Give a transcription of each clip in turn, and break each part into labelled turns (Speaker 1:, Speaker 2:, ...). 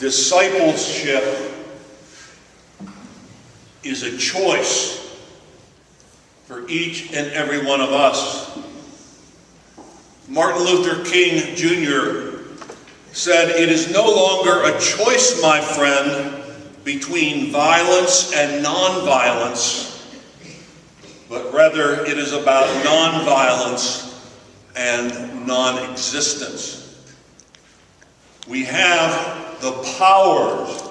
Speaker 1: Discipleship is a choice for each and every one of us. Martin Luther King Jr. said, "It is no longer a choice, my friend, between violence and nonviolence, but rather it is about nonviolence and non-existence." We have the powers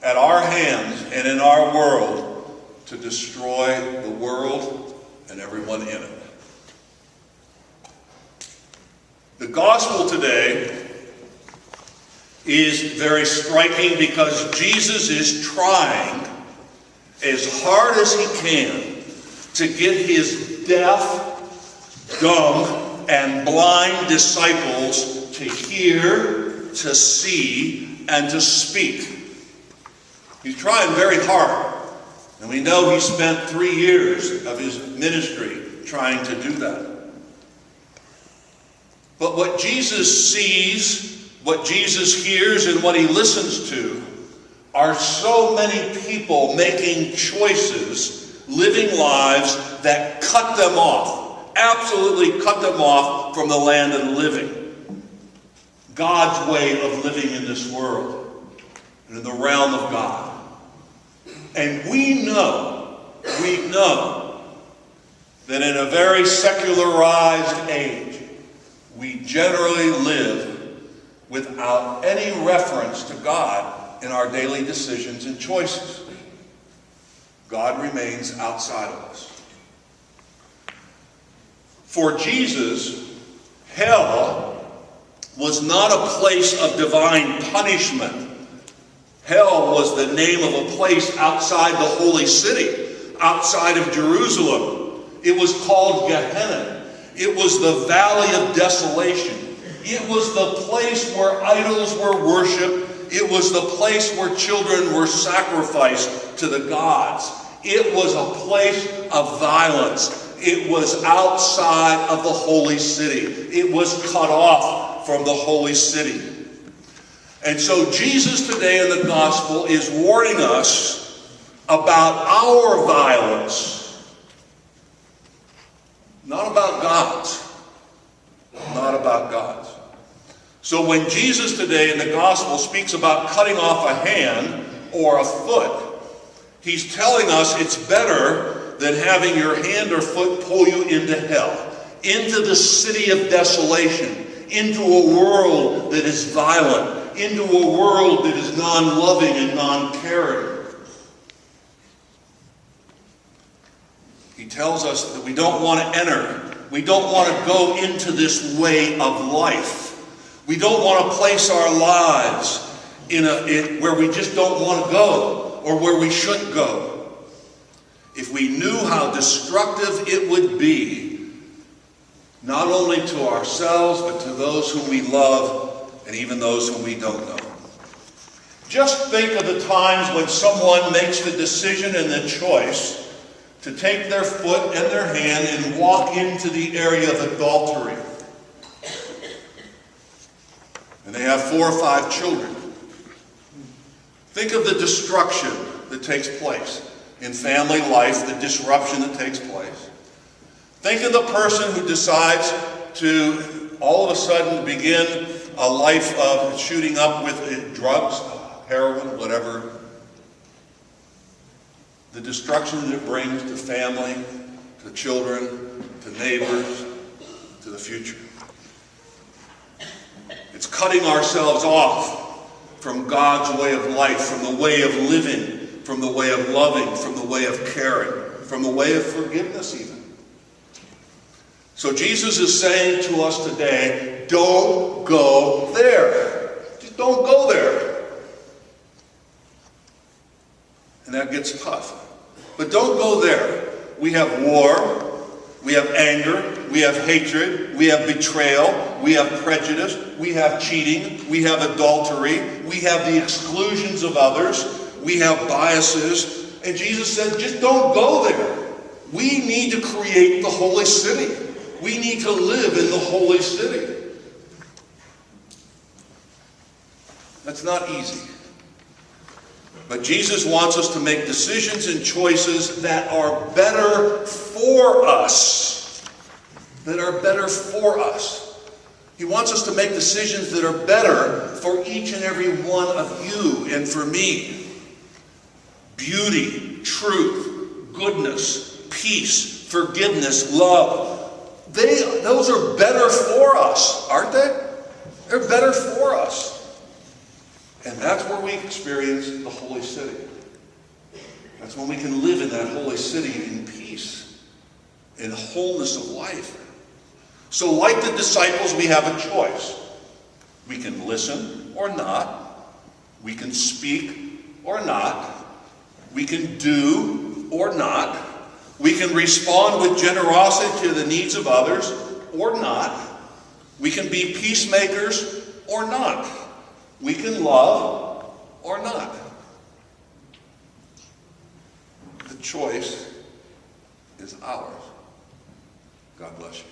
Speaker 1: at our hands and in our world to destroy the world and everyone in it. The gospel today is very striking because Jesus is trying as hard as he can to get his deaf, dumb, and blind disciples to hear, to see, and to speak. He's trying very hard. And we know he spent 3 years of his ministry trying to do that. But what Jesus sees, what Jesus hears, and what he listens to are so many people making choices, living lives that cut them off, absolutely cut them off from the land of the living. God's way of living in this world and in the realm of God. And we know that in a very secularized age, we generally live without any reference to God in our daily decisions and choices. God remains outside of us. For Jesus, hell was not a place of divine punishment. Hell was the name of a place outside the holy city, outside of Jerusalem. It was called Gehenna. It was the valley of desolation. It was the place where idols were worshipped. It was the place where children were sacrificed to the gods. It was a place of violence. It was outside of the holy city. It was cut off from the holy city. And so Jesus today in the gospel is warning us about our violence, not about God's. Not about God's. So when Jesus today in the gospel speaks about cutting off a hand or a foot, he's telling us it's better than having your hand or foot pull you into hell, into the city of desolation, into a world that is violent, into a world that is non-loving and non-caring. He tells us that we don't want to enter. We don't want to go into this way of life. We don't want to place our lives where we just don't want to go or where we shouldn't go. If we knew how destructive it would be, not only to ourselves, but to those whom we love, and even those whom we don't know. Just think of the times when someone makes the decision and the choice to take their foot and their hand and walk into the area of adultery. And they have 4 or 5 children. Think of the destruction that takes place in family life, the disruption that takes place. Think of the person who decides to all of a sudden begin a life of shooting up with drugs, heroin, whatever. The destruction that it brings to family, to children, to neighbors, to the future. It's cutting ourselves off from God's way of life, from the way of living, from the way of loving, from the way of caring, from the way of forgiveness even. So Jesus is saying to us today, don't go there. Just don't go there. And that gets tough. But don't go there. We have war, we have anger, we have hatred, we have betrayal, we have prejudice, we have cheating, we have adultery, we have the exclusions of others, we have biases. And Jesus said, just don't go there. We need to create the holy city. We need to live in the holy city. That's not easy. But Jesus wants us to make decisions and choices that are better for us. That are better for us. He wants us to make decisions that are better for each and every one of you and for me. Beauty, truth, goodness, peace, forgiveness, love. Those are better for us, aren't they? They're better for us. And that's where we experience the holy city. That's when we can live in that holy city in peace, in wholeness of life. So like the disciples, we have a choice. We can listen or not. We can speak or not. We can do or not. We can respond with generosity to the needs of others or not. We can be peacemakers or not. We can love or not. The choice is ours. God bless you.